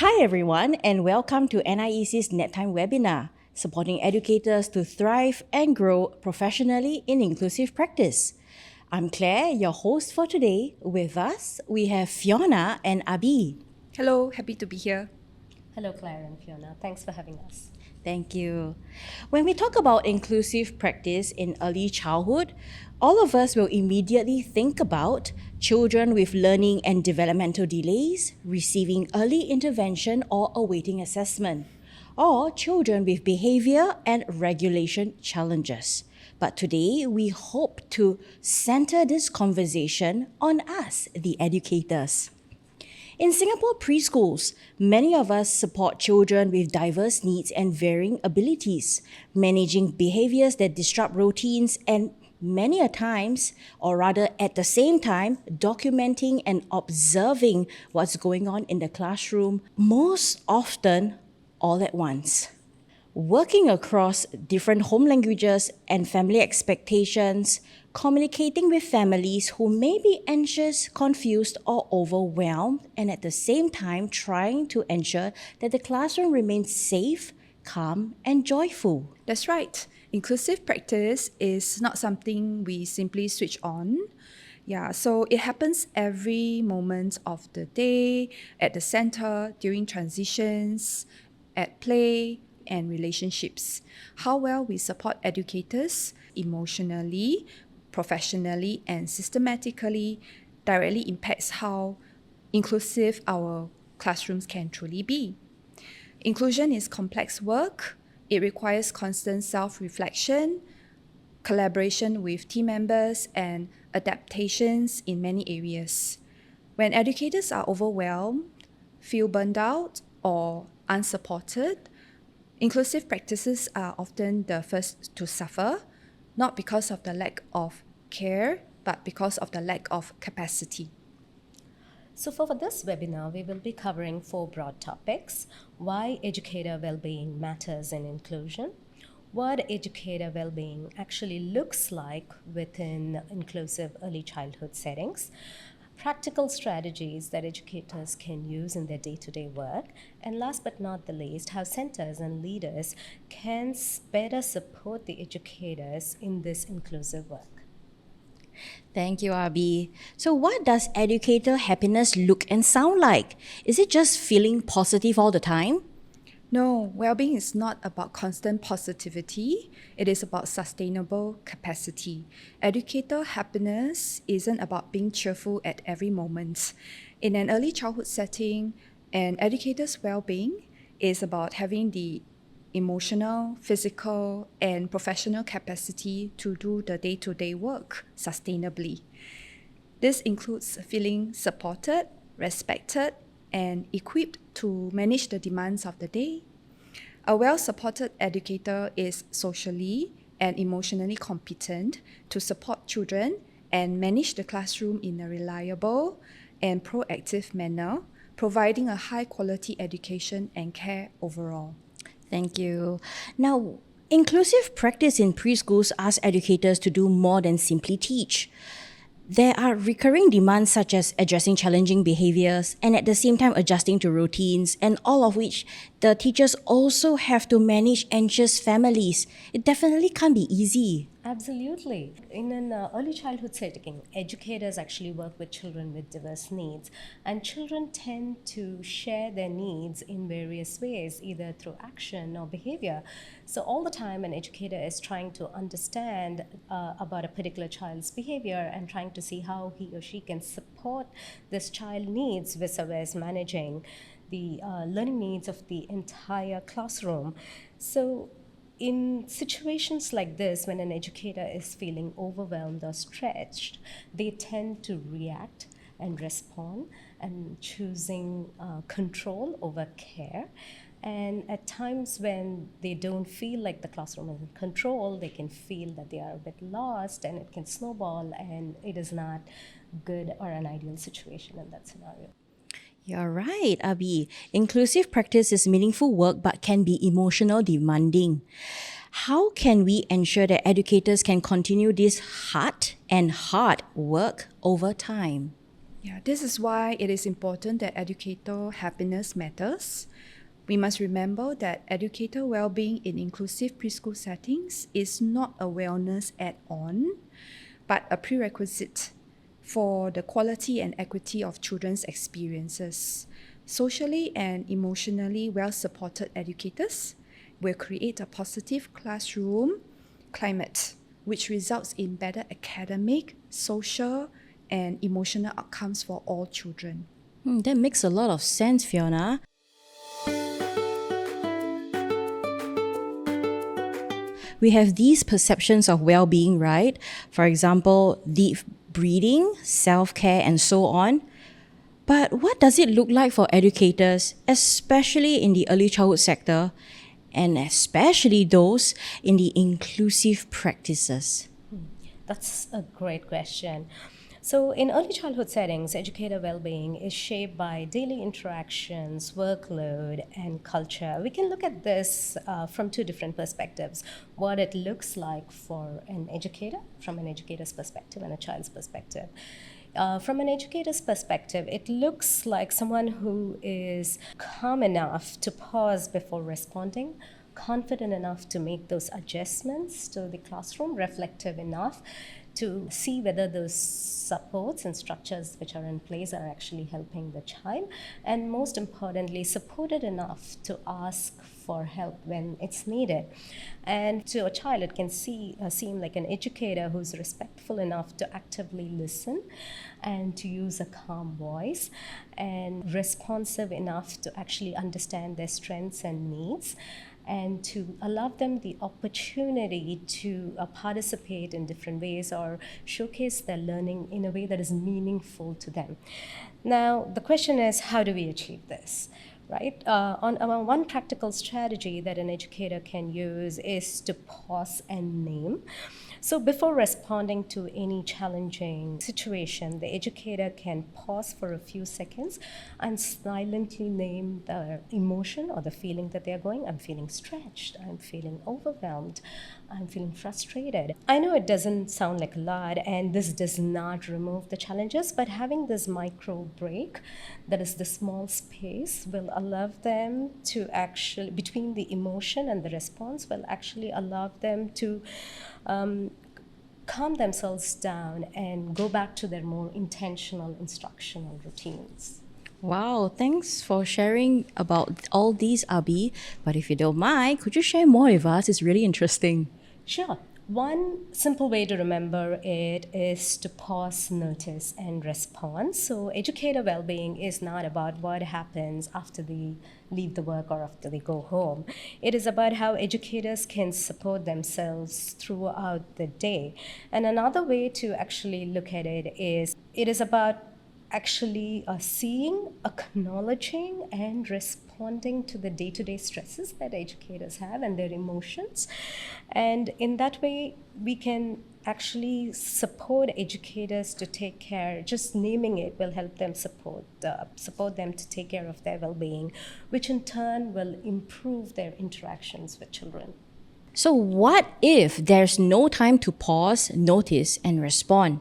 Hi everyone, and welcome to NIEC's Naptime webinar, supporting educators to thrive and grow professionally in inclusive practice. I'm Claire, your host for today. With us, we have Fiona and Abhi. Hello, happy to be here. Hello, Claire and Fiona. Thanks for having us. Thank you. When we talk about inclusive practice in early childhood, all of us will immediately think about children with learning and developmental delays, receiving early intervention or awaiting assessment, or children with behavior and regulation challenges. But today, we hope to center this conversation on us, the educators. In Singapore preschools, many of us support children with diverse needs and varying abilities, managing behaviors that disrupt routines and many a times, or rather at the same time, documenting and observing what's going on in the classroom, most often all at once. Working across different home languages and family expectations, communicating with families who may be anxious, confused, or overwhelmed, and at the same time trying to ensure that the classroom remains safe, calm, and joyful. That's right. Inclusive practice is not something we simply switch on. So it happens every moment of the day, at the center, during transitions, at play, and relationships. How well we support educators emotionally, professionally, and systematically directly impacts how inclusive our classrooms can truly be. Inclusion is complex work. It requires constant self-reflection, collaboration with team members, and adaptations in many areas. When educators are overwhelmed, feel burned out, or unsupported, inclusive practices are often the first to suffer, not because of the lack of care, but because of the lack of capacity. So for this webinar, we will be covering 4 broad topics: why educator well-being matters in inclusion, what educator well-being actually looks like within inclusive early childhood settings, practical strategies that educators can use in their day-to-day work, and last but not the least, how centers and leaders can better support the educators in this inclusive work. Thank you, Abhi. So, what does educator happiness look and sound like? Is it just feeling positive all the time? No, well-being is not about constant positivity. It is about sustainable capacity. Educator happiness isn't about being cheerful at every moment. In an early childhood setting, an educator's well-being is about having the emotional, physical, and professional capacity to do the day-to-day work sustainably. This includes feeling supported, respected, and equipped to manage the demands of the day. A well-supported educator is socially and emotionally competent to support children and manage the classroom in a reliable and proactive manner, providing a high-quality education and care overall. Thank you. Now, inclusive practice in preschools asks educators to do more than simply teach. There are recurring demands such as addressing challenging behaviors and at the same time adjusting to routines, and all of which the teachers also have to manage anxious families. It definitely can't be easy. Absolutely. In an early childhood setting, educators actually work with children with diverse needs, and children tend to share their needs in various ways, either through action or behavior. So all the time, an educator is trying to understand about a particular child's behavior and trying to see how he or she can support this child needs vis-a-vis managing the learning needs of the entire classroom. So in situations like this, when an educator is feeling overwhelmed or stretched, they tend to react and respond and choosing control over care. And at times when they don't feel like the classroom is in control, they can feel that they are a bit lost, and it can snowball, and it is not good or an ideal situation in that scenario. You're right, Abhi. Inclusive practice is meaningful work but can be emotional demanding. How can we ensure that educators can continue this hard work over time? Yeah, this is why it is important that educator happiness matters. We must remember that educator well-being in inclusive preschool settings is not a wellness add-on, but a prerequisite for the quality and equity of children's experiences. Socially and emotionally well-supported educators will create a positive classroom climate, which results in better academic, social, and emotional outcomes for all children. That makes a lot of sense, Fiona. We have these perceptions of well-being, right? For example, deep breathing, self-care, and so on. But what does it look like for educators, especially in the early childhood sector, and especially those in the inclusive practices? That's a great question. So, in early childhood settings, educator well-being is shaped by daily interactions, workload, and culture. We can look at this from two different perspectives: what it looks like for an educator, from an educator's perspective, and a child's perspective. From an educator's perspective, it looks like someone who is calm enough to pause before responding, confident enough to make those adjustments to the classroom, reflective enough to see whether those supports and structures which are in place are actually helping the child, and most importantly, supported enough to ask for help when it's needed. And to a child, it can seem like an educator who's respectful enough to actively listen and to use a calm voice, and responsive enough to actually understand their strengths and needs, and to allow them the opportunity to participate in different ways or showcase their learning in a way that is meaningful to them. Now, the question is, how do we achieve this? Right? On one practical strategy that an educator can use is to pause and name. So before responding to any challenging situation, the educator can pause for a few seconds and silently name the emotion or the feeling that they're going. I'm feeling stretched. I'm feeling overwhelmed. I'm feeling frustrated. I know it doesn't sound like a lot, and this does not remove the challenges, but having this micro break, that is the small space, will allow them to actually, between the emotion and the response, will actually allow them to calm themselves down and go back to their more intentional instructional routines. Wow, thanks for sharing about all these, Abhi. But if you don't mind, could you share more with us? It's really interesting. Sure. One simple way to remember it is to pause, notice, and respond. So, educator well being is not about what happens after they leave the work or after they go home. It is about how educators can support themselves throughout the day. And another way to actually look at it is about actually seeing, acknowledging, and responding to the day-to-day stresses that educators have and their emotions. And in that way, we can actually support educators to take care. Just naming it will help them support them to take care of their well-being, which in turn will improve their interactions with children. So, what if there's no time to pause, notice, and respond?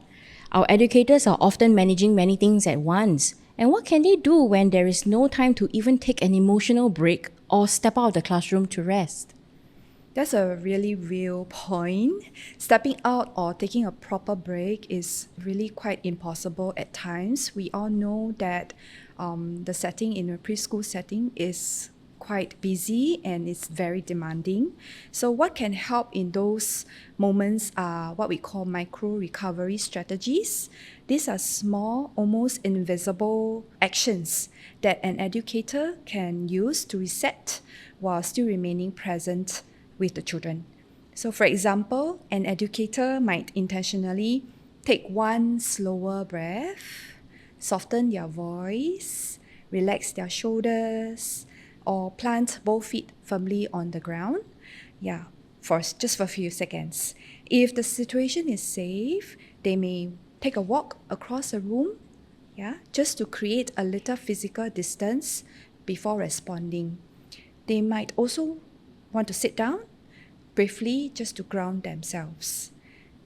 Our educators are often managing many things at once. And what can they do when there is no time to even take an emotional break or step out of the classroom to rest? That's a really real point. Stepping out or taking a proper break is really quite impossible at times. We all know that the setting in a preschool setting is quite busy and it's very demanding. So what can help in those moments are what we call micro recovery strategies. These are small, almost invisible actions that an educator can use to reset while still remaining present with the children. So for example, an educator might intentionally take one slower breath, soften their voice, relax their shoulders, or plant both feet firmly on the ground. Yeah, for just for a few seconds. If the situation is safe, they may take a walk across the room, just to create a little physical distance before responding. They might also want to sit down briefly just to ground themselves.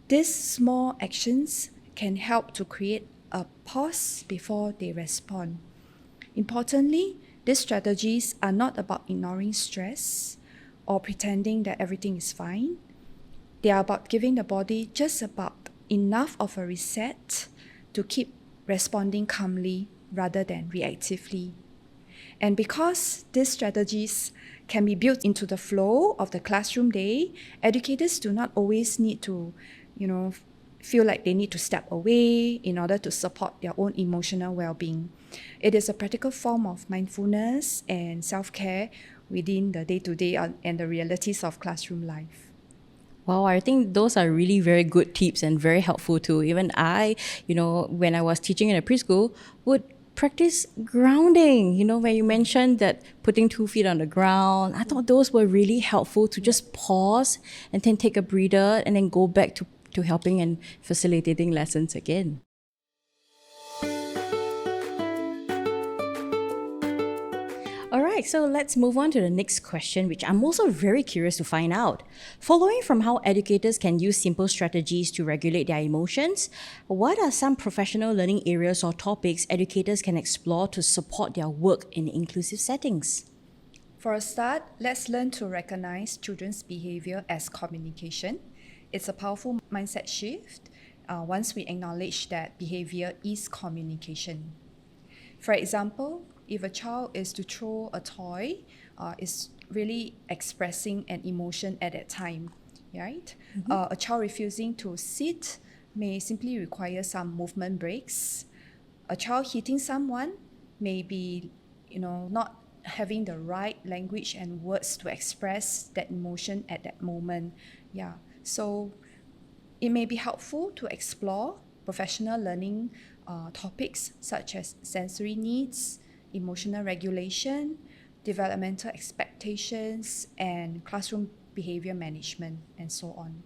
These small actions can help to create a pause before they respond. Importantly, these strategies are not about ignoring stress or pretending that everything is fine. They are about giving the body just about enough of a reset to keep responding calmly rather than reactively. And because these strategies can be built into the flow of the classroom day, educators do not always need to, feel like they need to step away in order to support their own emotional well-being. It is a practical form of mindfulness and self-care within the day-to-day and the realities of classroom life. Wow, I think those are really very good tips and very helpful too. Even I, when I was teaching in a preschool, would practice grounding. When you mentioned that putting 2 feet on the ground, I thought those were really helpful to just pause and then take a breather and then go back to helping and facilitating lessons again. All right, so let's move on to the next question, which I'm also very curious to find out. Following from how educators can use simple strategies to regulate their emotions, what are some professional learning areas or topics educators can explore to support their work in inclusive settings? For a start, let's learn to recognize children's behavior as communication. It's a powerful mindset shift once we acknowledge that behavior is communication. For example, if a child is to throw a toy, is really expressing an emotion at that time, right? Mm-hmm. A child refusing to sit may simply require some movement breaks. A child hitting someone may be, not having the right language and words to express that emotion at that moment. Yeah, so it may be helpful to explore professional learning topics such as sensory needs, emotional regulation, developmental expectations, and classroom behavior management, and so on.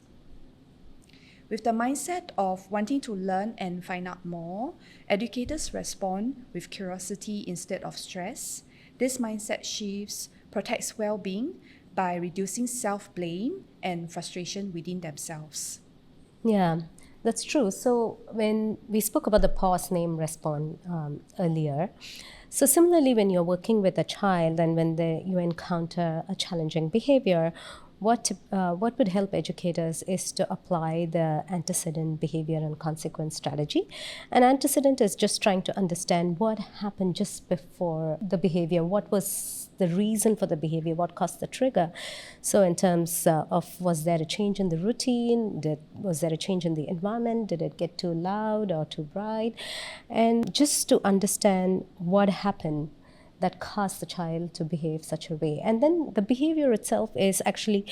With the mindset of wanting to learn and find out more, educators respond with curiosity instead of stress. This mindset shifts protects well-being by reducing self-blame and frustration within themselves. Yeah, that's true. So when we spoke about the pause, name, respond earlier, so similarly, when you're working with a child and when you encounter a challenging behavior, what would help educators is to apply the antecedent behavior and consequence strategy. An antecedent is just trying to understand what happened just before the behavior, what was the reason for the behavior, what caused the trigger. So in terms of, was there a change in the routine? Was there a change in the environment? Did it get too loud or too bright? And just to understand what happened that caused the child to behave such a way. And then the behavior itself is actually,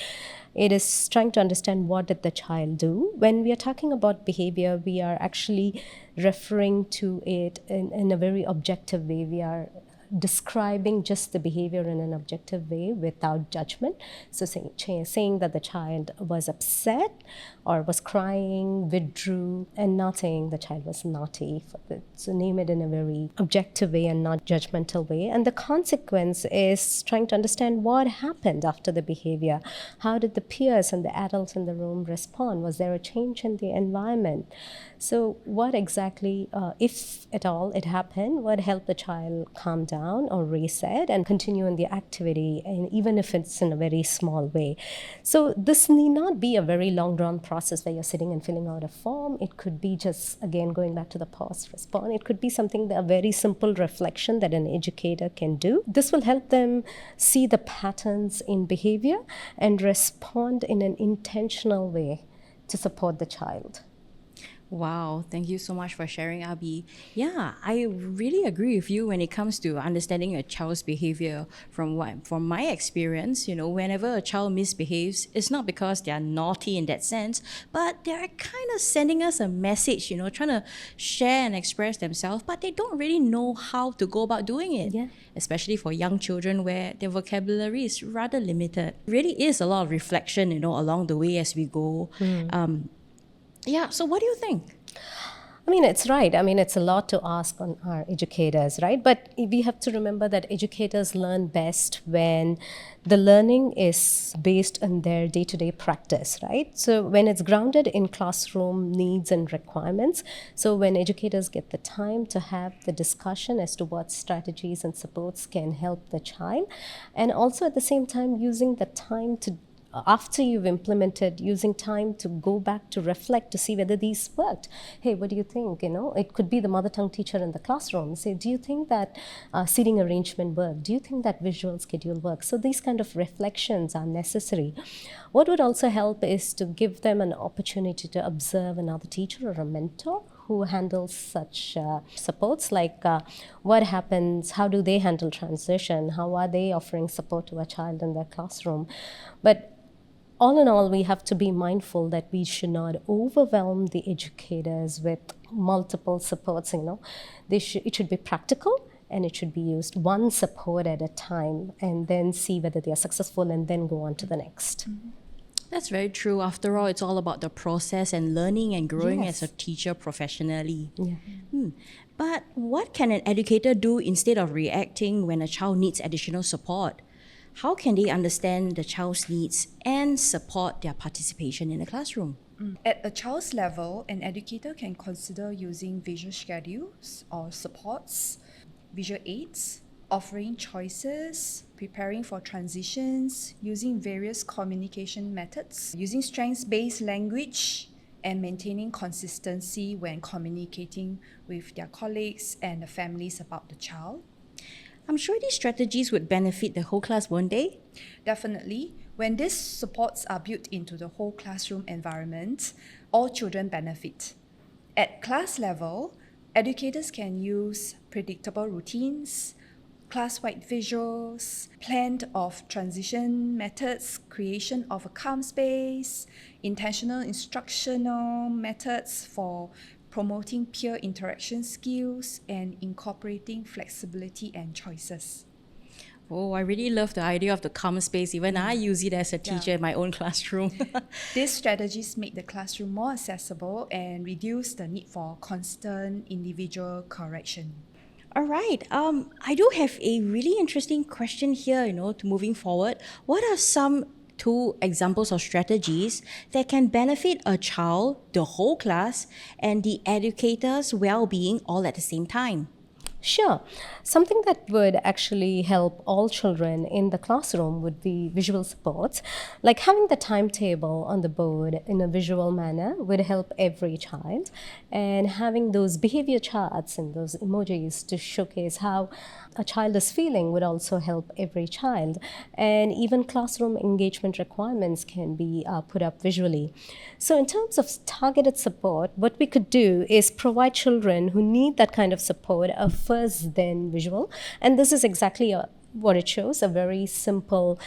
it is trying to understand what did the child do. When we are talking about behavior, we are actually referring to it in a very objective way. We are describing just the behavior in an objective way without judgment. So saying that the child was upset or was crying, withdrew, and not saying the child was naughty. So name it in a very objective way and not judgmental way. And the consequence is trying to understand what happened after the behavior. How did the peers and the adults in the room respond? Was there a change in the environment? So what exactly, if at all it happened, what helped the child calm down or reset and continue in the activity, and even if it's in a very small way. So this need not be a very long drawn process where you're sitting and filling out a form. It could be just, again, going back to the pause, respond. It could be something, a very simple reflection that an educator can do. This will help them see the patterns in behavior and respond in an intentional way to support the child. Wow, thank you so much for sharing, Abhi. Yeah, I really agree with you when it comes to understanding a child's behavior. From my experience, whenever a child misbehaves, it's not because they are naughty in that sense, but they're kind of sending us a message, trying to share and express themselves, but they don't really know how to go about doing it. Yeah. Especially for young children where their vocabulary is rather limited. Really is a lot of reflection, along the way as we go. Yeah, so what do you think? I mean, it's right. I mean, it's a lot to ask on our educators, right? But we have to remember that educators learn best when the learning is based on their day-to-day practice, right? So when it's grounded in classroom needs and requirements, so when educators get the time to have the discussion as to what strategies and supports can help the child, and also at the same time using the time to after you've implemented, using time to go back to reflect to see whether these worked. Hey, what do you think? You know, it could be the mother tongue teacher in the classroom. Say, do you think that seating arrangement worked? Do you think that visual schedule works? So these kind of reflections are necessary. What would also help is to give them an opportunity to observe another teacher or a mentor who handles such supports, like what happens, how do they handle transition, how are they offering support to a child in their classroom. But all in all, we have to be mindful that we should not overwhelm the educators with multiple supports. You know, it should be practical and it should be used one support at a time, and then see whether they are successful and then go on to the next. That's very true. After all, it's all about the process and learning and growing Yes. as a teacher professionally. Yeah. But what can an educator do instead of reacting when a child needs additional support? How can they understand the child's needs and support their participation in the classroom? At a child's level, an educator can consider using visual schedules or supports, visual aids, offering choices, preparing for transitions, using various communication methods, using strengths-based language, and maintaining consistency when communicating with their colleagues and the families about the child. I'm sure these strategies would benefit the whole class, won't they? Definitely, when these supports are built into the whole classroom environment, all children benefit. At class level, educators can use predictable routines, class-wide visuals, plan of transition methods, creation of a calm space, intentional instructional methods for promoting peer interaction skills, and incorporating flexibility and choices. Oh, I really love the idea of the calm space. Even I use it as a teacher in my own classroom. These strategies make the classroom more accessible and reduce the need for constant individual correction. All right. I do have a really interesting question here, to moving forward. What are some two examples of strategies that can benefit a child, the whole class, and the educator's well-being all at the same time? Sure. Something that would actually help all children in the classroom would be visual supports. Like having the timetable on the board in a visual manner would help every child. And having those behavior charts and those emojis to showcase how a child is feeling would also help every child. And even classroom engagement requirements can be put up visually. So in terms of targeted support, what we could do is provide children who need that kind of support a first then visual. And this is exactly what it shows, a very simple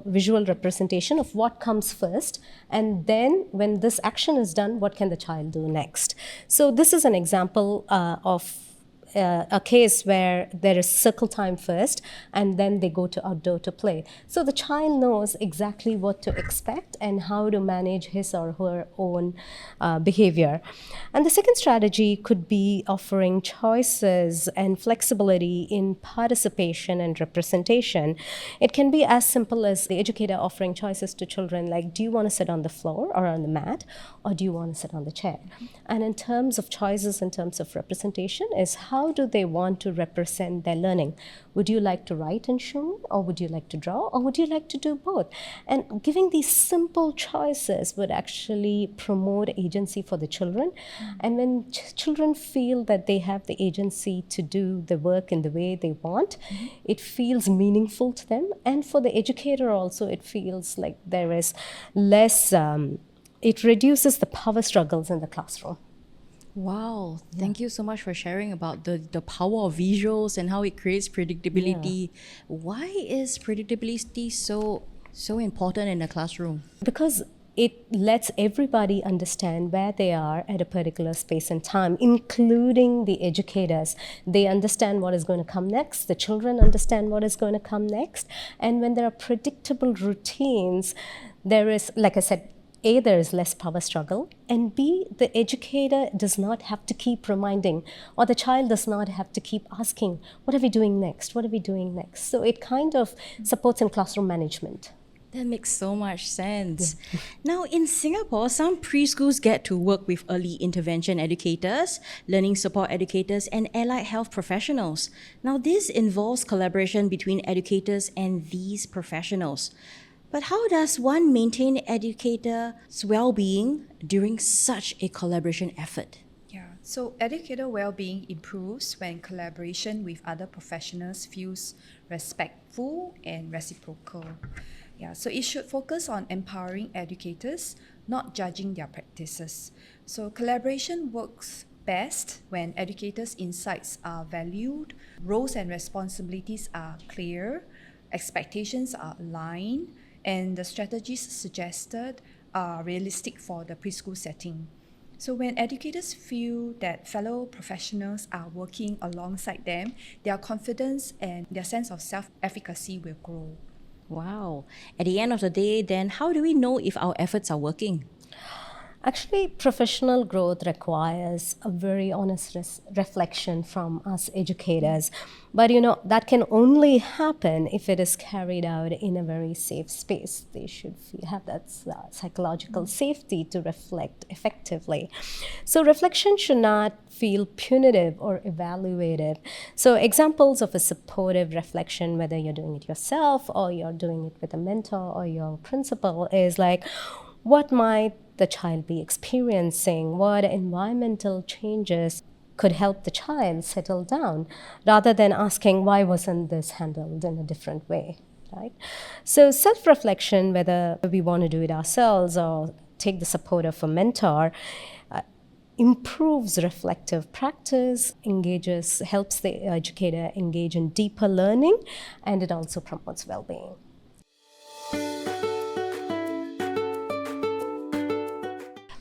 visual representation of what comes first, and then when this action is done, what can the child do next. So this is an example of a case where there is circle time first and then they go to outdoor to play. So the child knows exactly what to expect and how to manage his or her own behavior. And the second strategy could be offering choices and flexibility in participation and representation. It can be as simple as the educator offering choices to children, like, do you want to sit on the floor or on the mat, or do you want to sit on the chair? And in terms of choices, in terms of representation, is how do they want to represent their learning? Would you like to write and show me, or would you like to draw, or would you like to do both? And giving these simple choices would actually promote agency for the children. And when children feel that they have the agency to do the work in the way they want, it feels meaningful to them. And for the educator also, it feels like there is less, it reduces the power struggles in the classroom. Wow, thank you so much for sharing about the power of visuals and how it creates predictability. Why is predictability so important in the classroom? Because it lets everybody understand where they are at a particular space and time, including the educators. They understand what is going to come next. The children understand what is going to come next. And when there are predictable routines, there is, like I said, A, there is less power struggle, and B, the educator does not have to keep reminding, or the child does not have to keep asking, what are we doing next? What are we doing next? So it kind of supports in classroom management. That makes so much sense. Now, in Singapore, some preschools get to work with early intervention educators, learning support educators, and allied health professionals. Now, this involves collaboration between educators and these professionals. But how does one maintain educators' well-being during such a collaboration effort? Yeah, so educator well-being improves when collaboration with other professionals feels respectful and reciprocal. Yeah, so it should focus on empowering educators, not judging their practices. So collaboration works best when educators' insights are valued, roles and responsibilities are clear, expectations are aligned, and the strategies suggested are realistic for the preschool setting. So when educators feel that fellow professionals are working alongside them, their confidence and their sense of self-efficacy will grow. Wow. At the end of the day, then, how do we know if our efforts are working? Actually, professional growth requires a very honest reflection from us educators. But that can only happen if it is carried out in a very safe space. They should have that psychological safety to reflect effectively. So reflection should not feel punitive or evaluative. So examples of a supportive reflection, whether you're doing it yourself or you're doing it with a mentor or your principal, is like, what might the child be experiencing? What environmental changes could help the child settle down, rather than asking, why wasn't this handled in a different way, right? So self-reflection, whether we want to do it ourselves or take the support of a mentor, improves reflective practice, helps the educator engage in deeper learning, and it also promotes well-being.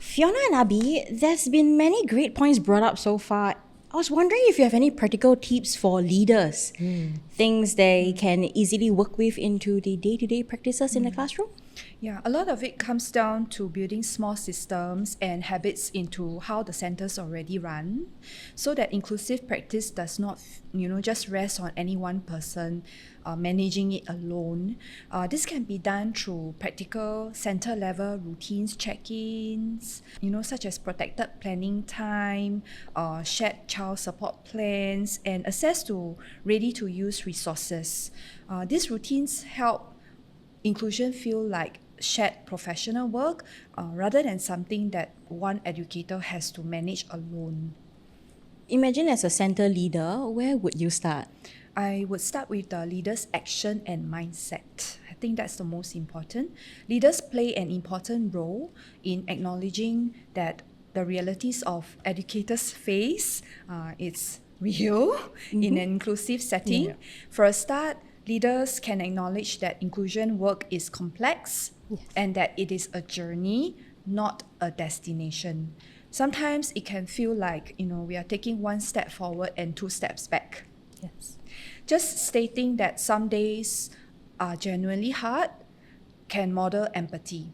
Fiona and Abi, there's been many great points brought up so far. I was wondering if you have any practical tips for leaders, things they can easily work with into the day-to-day practices in the classroom? Yeah, a lot of it comes down to building small systems and habits into how the centers already run, so that inclusive practice does not, just rest on any one person managing it alone. This can be done through practical center-level routines, check-ins, such as protected planning time, shared child support plans, and access to ready-to-use resources. These routines help inclusion feel like shared professional work rather than something that one educator has to manage alone. Imagine as a center leader, where would you start? I would start with the leader's action and mindset. I think that's the most important. Leaders play an important role in acknowledging that the realities of educators face is real in an inclusive setting. Yeah. For a start, leaders can acknowledge that inclusion work is complex and that it is a journey, not a destination. Sometimes it can feel like, we are taking one step forward and 2 steps back. Yes. Just stating that some days are genuinely hard can model empathy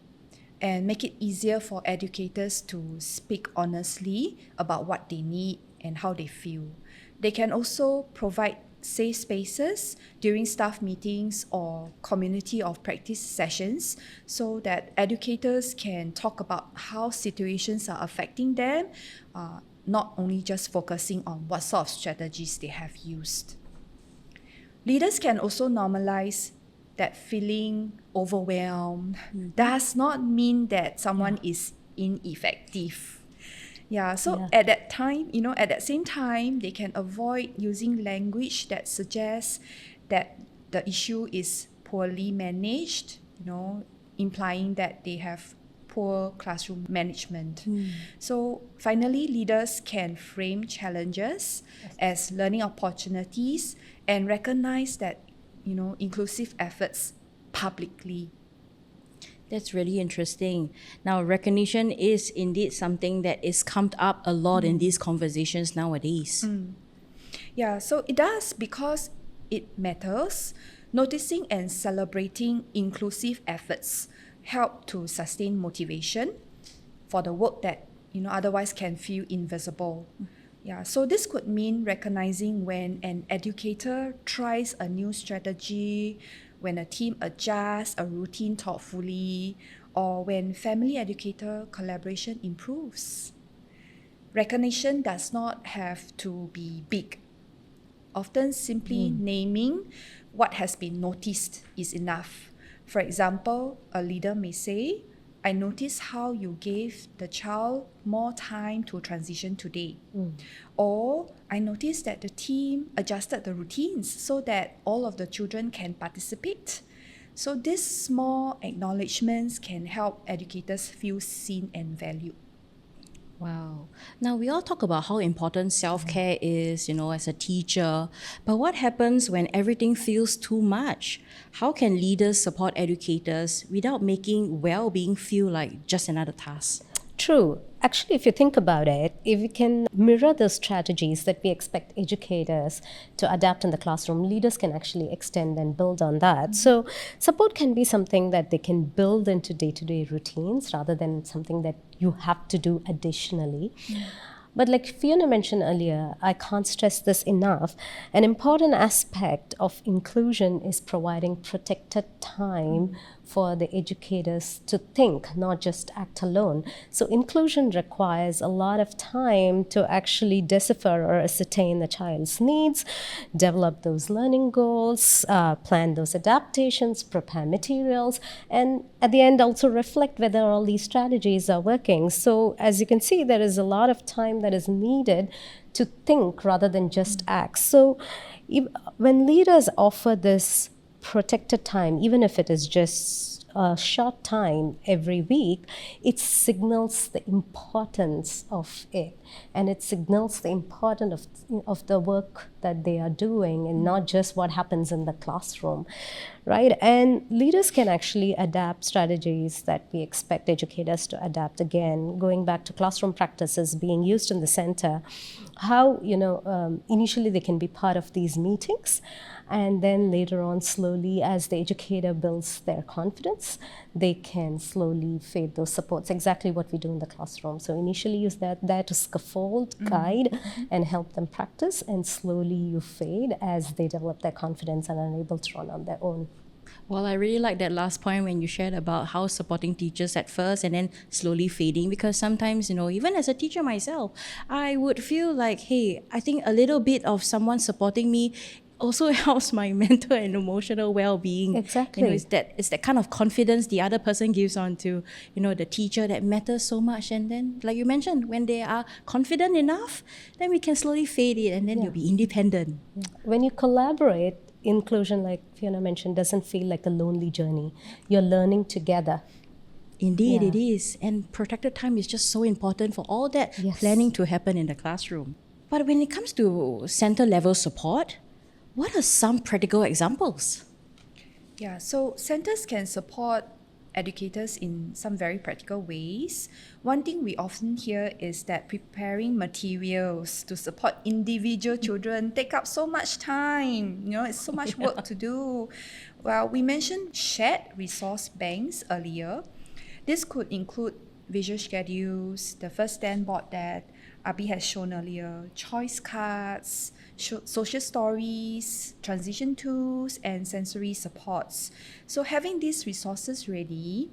and make it easier for educators to speak honestly about what they need and how they feel. They can also provide safe spaces during staff meetings or community of practice sessions so that educators can talk about how situations are affecting them, not only just focusing on what sort of strategies they have used. Leaders can also normalize that feeling overwhelmed does not mean that someone is ineffective. At that time, at that same time, they can avoid using language that suggests that the issue is poorly managed, implying that they have poor classroom management. So finally, leaders can frame challenges as learning opportunities and recognize that, inclusive efforts publicly. That's really interesting. Now, recognition is indeed something that is come up a lot in these conversations nowadays. Yeah, so it does because it matters. Noticing and celebrating inclusive efforts help to sustain motivation for the work that otherwise can feel invisible. Yeah, so this could mean recognizing when an educator tries a new strategy, when a team adjusts a routine thoughtfully, or when family educator collaboration improves. Recognition does not have to be big. Often simply naming what has been noticed is enough. For example, a leader may say, I noticed how you gave the child more time to transition today. Or I noticed that the team adjusted the routines so that all of the children can participate. So these small acknowledgements can help educators feel seen and valued. Wow. Now, we all talk about how important self-care is, as a teacher. But what happens when everything feels too much? How can leaders support educators without making well-being feel like just another task? True. Actually, if you think about it, if we can mirror the strategies that we expect educators to adapt in the classroom, leaders can actually extend and build on that. So support can be something that they can build into day-to-day routines rather than something that you have to do additionally. But like Fiona mentioned earlier, I can't stress this enough. An important aspect of inclusion is providing protected time for the educators to think, not just act alone. So inclusion requires a lot of time to actually decipher or ascertain the child's needs, develop those learning goals, plan those adaptations, prepare materials, and at the end also reflect whether all these strategies are working. So as you can see, there is a lot of time that is needed to think rather than just act. So when leaders offer this protected time, even if it is just a short time every week, it signals the importance of it, and it signals the importance of the work that they are doing and not just what happens in the classroom, right? And leaders can actually adapt strategies that we expect educators to adapt. Again, going back to classroom practices being used in the center, how initially they can be part of these meetings, and then later on, slowly, as the educator builds their confidence, they can slowly fade those supports, exactly what we do in the classroom. So initially use that there to scaffold, guide, and help them practice, and slowly you fade as they develop their confidence and are able to run on their own. Well, I really like that last point when you shared about how supporting teachers at first and then slowly fading, because sometimes, even as a teacher myself, I would feel like, hey, I think a little bit of someone supporting me also helps my mental and emotional well-being. Exactly. It's that kind of confidence the other person gives on to, the teacher that matters so much. And then, like you mentioned, when they are confident enough, then we can slowly fade it and then you'll be independent. When you collaborate, inclusion, like Fiona mentioned, doesn't feel like a lonely journey. You're learning together. Indeed, Yeah. it is. And protected time is just so important for all that planning to happen in the classroom. But when it comes to center level support, what are some practical examples? Yeah, so centers can support educators in some very practical ways. One thing we often hear is that preparing materials to support individual children take up so much time. It's so much work to do. Well, we mentioned shared resource banks earlier. This could include visual schedules, the first stand board that Abhi has shown earlier, choice cards, social stories, transition tools, and sensory supports. So having these resources ready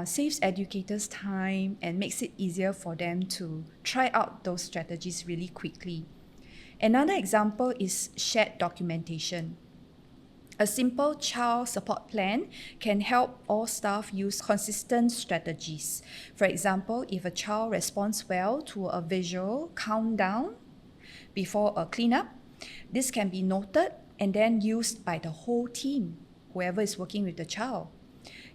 saves educators time and makes it easier for them to try out those strategies really quickly. Another example is shared documentation. A simple child support plan can help all staff use consistent strategies. For example, if a child responds well to a visual countdown before a cleanup, this can be noted and then used by the whole team, whoever is working with the child.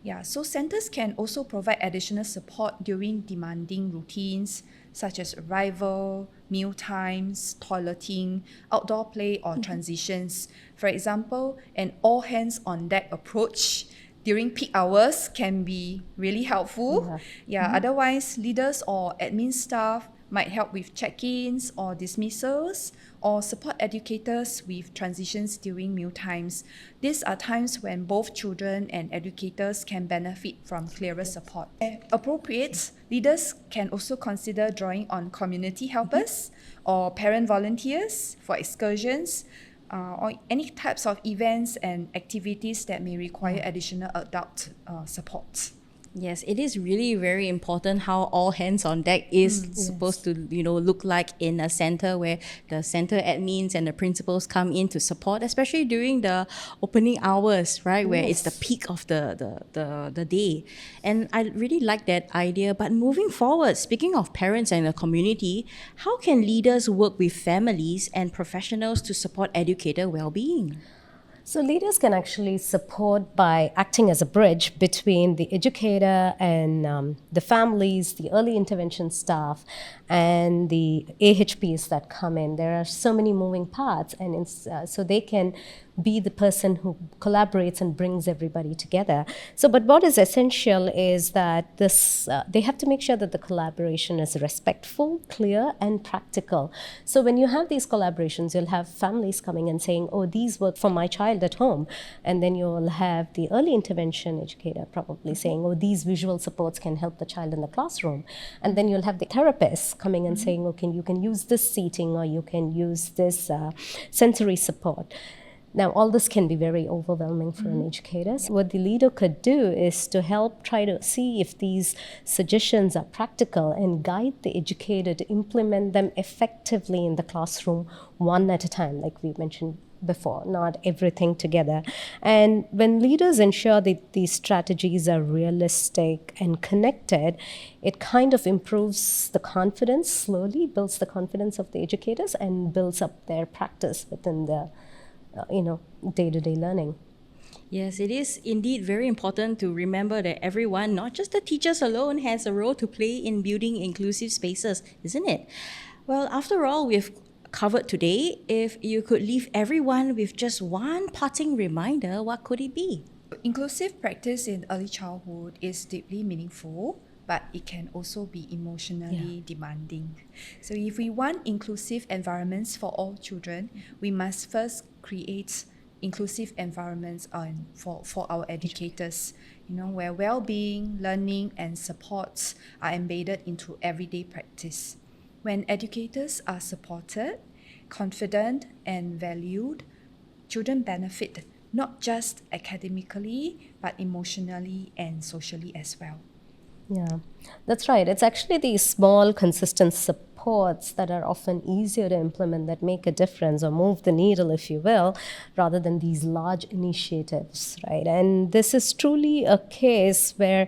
Yeah, so centers can also provide additional support during demanding routines such as arrival, meal times, toileting, outdoor play, or transitions. For example, an all hands on deck approach during peak hours can be really helpful. Otherwise, leaders or admin staff might help with check-ins or dismissals, or support educators with transitions during meal times. These are times when both children and educators can benefit from clearer support. Where appropriate, leaders can also consider drawing on community helpers or parent volunteers for excursions, or any types of events and activities that may require additional adult support. Yes, it is really very important how all hands on deck is supposed to, look like in a center where the center admins and the principals come in to support, especially during the opening hours, right, where it's the peak of the day. And I really like that idea. But moving forward, speaking of parents and the community, how can leaders work with families and professionals to support educator well-being? So leaders can actually support by acting as a bridge between the educator and the families, the early intervention staff, and the AHPs that come in. There are so many moving parts, and so they can be the person who collaborates and brings everybody together. But what is essential is that they have to make sure that the collaboration is respectful, clear, and practical. So when you have these collaborations, you'll have families coming and saying, oh, these work for my child at home. And then you'll have the early intervention educator probably saying, oh, these visual supports can help the child in the classroom. And then you'll have the therapists coming and saying, okay, you can use this seating or you can use this sensory support. Now, all this can be very overwhelming for an educator. So what the leader could do is to help try to see if these suggestions are practical and guide the educator to implement them effectively in the classroom one at a time, like we mentioned before, not everything together. And when leaders ensure that these strategies are realistic and connected, it kind of improves the confidence, slowly builds the confidence of the educators and builds up their practice within the day-to-day learning. Yes, it is indeed very important to remember that everyone, not just the teachers alone, has a role to play in building inclusive spaces, isn't it? Well, after all, we've covered today. If you could leave everyone with just one parting reminder, what could it be? Inclusive practice in early childhood is deeply meaningful, but it can also be emotionally demanding. So if we want inclusive environments for all children, we must first create inclusive environments for our educators, where well-being, learning, and supports are embedded into everyday practice. When educators are supported, confident, and valued, children benefit not just academically, but emotionally and socially as well. Yeah, that's right. It's actually these small, consistent supports that are often easier to implement that make a difference or move the needle, if you will, rather than these large initiatives, right? And this is truly a case where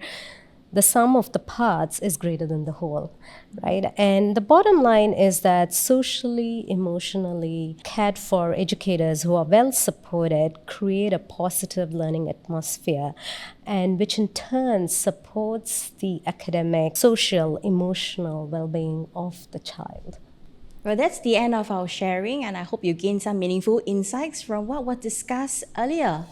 the sum of the parts is greater than the whole, right? And the bottom line is that socially, emotionally cared for educators who are well supported create a positive learning atmosphere, and which in turn supports the academic, social, emotional well-being of the child. Well, that's the end of our sharing, and I hope you gained some meaningful insights from what was discussed earlier.